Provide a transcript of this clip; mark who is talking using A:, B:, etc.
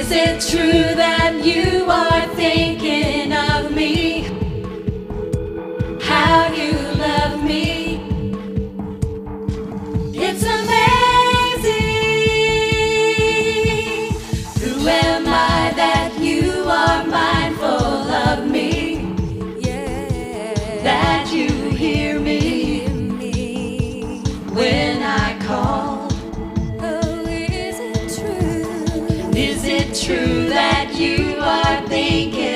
A: Is it true that you are thinking of me? How you love me? It's amazing. Who am I that you are mindful of me? Yeah. That you hear me when I call. Oh, is it true? Is it true that you are thinking